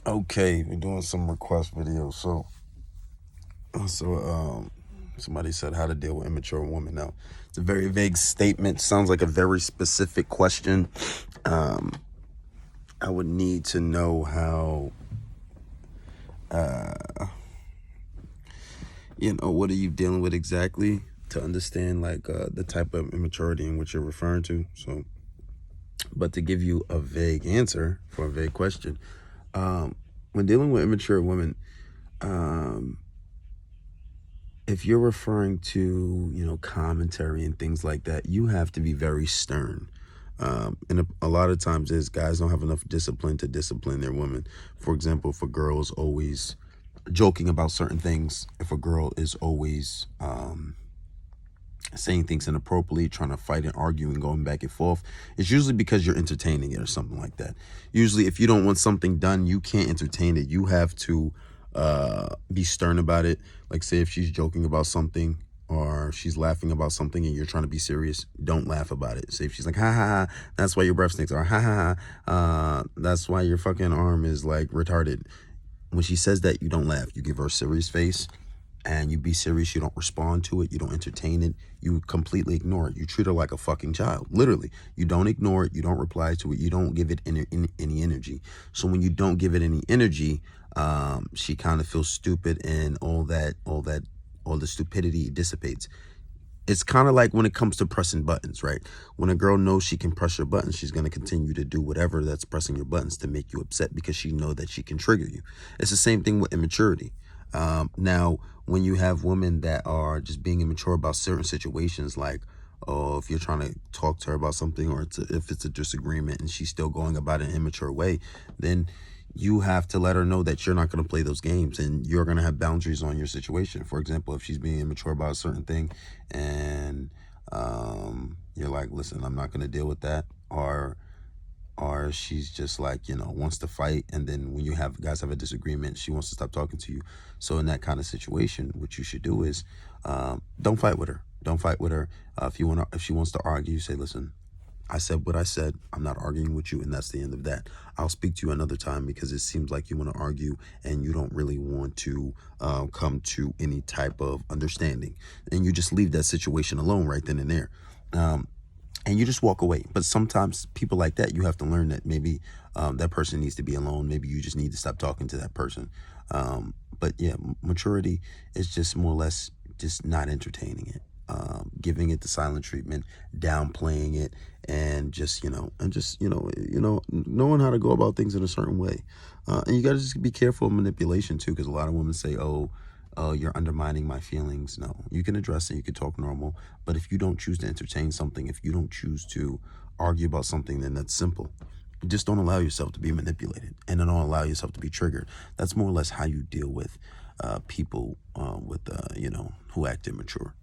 Okay, we're doing some request videos. Somebody said how to deal with immature women. Now, it's a very vague statement. Sounds like a very specific question. I would need to know how, what are you dealing with exactly to understand the type of immaturity in which you're referring to. But to give you a vague answer for a vague question, when dealing with immature women, if you're referring to, commentary and things like that, you have to be very stern. And a lot of times is guys don't have enough discipline to discipline their women. For example, if a girl is always joking about certain things, if a girl is always saying things inappropriately, trying to fight and argue and going back and forth, it's usually because you're entertaining it or something like that. Usually if you don't want something done, you can't entertain it. You have to be stern about it. Like, say if she's joking about something or she's laughing about something and you're trying to be serious, don't laugh about it. Say if she's like, ha ha ha, that's why your breath stinks, or ha ha ha, that's why your fucking arm is like retarded. When she says that, you don't laugh. You give her a serious face and you be serious. You don't respond to it. You don't entertain it. You completely ignore it. You treat her like a fucking child. Literally. You don't ignore it. You don't reply to it. You don't give it any energy. So when you don't give it any energy, she kind of feels stupid, and all the stupidity dissipates. It's kind of like when it comes to pressing buttons, right? When a girl knows she can press your buttons, she's going to continue to do whatever that's pressing your buttons to make you upset, because she knows that she can trigger you. It's the same thing with immaturity. Now, when you have women that are just being immature about certain situations, like, oh, if you're trying to talk to her about something, or if it's a disagreement and she's still going about it in an immature way, then you have to let her know that you're not going to play those games, and you're going to have boundaries on your situation. For example, if she's being immature about a certain thing and you're like, listen, I'm not going to deal with that, or she's just like, wants to fight, and then when you guys have a disagreement, she wants to stop talking to you. So in that kind of situation, what you should do is don't fight with her. Don't fight with her. If she wants to argue, you say, listen, I said what I said. I'm not arguing with you, and that's the end of that. I'll speak to you another time, because it seems like you want to argue and you don't really want to come to any type of understanding. And you just leave that situation alone right then and there. And you just walk away. But sometimes people like that, you have to learn that maybe that person needs to be alone. Maybe you just need to stop talking to that person. But yeah, maturity is just more or less just not entertaining it. Giving it the silent treatment, downplaying it, and just knowing how to go about things in a certain way. And you got to just be careful of manipulation too, because a lot of women say, oh, you're undermining my feelings. No, you can address it, you can talk normal, but if you don't choose to entertain something, if you don't choose to argue about something, then that's simple. Just don't allow yourself to be manipulated, and don't allow yourself to be triggered. That's more or less how you deal with people who act immature.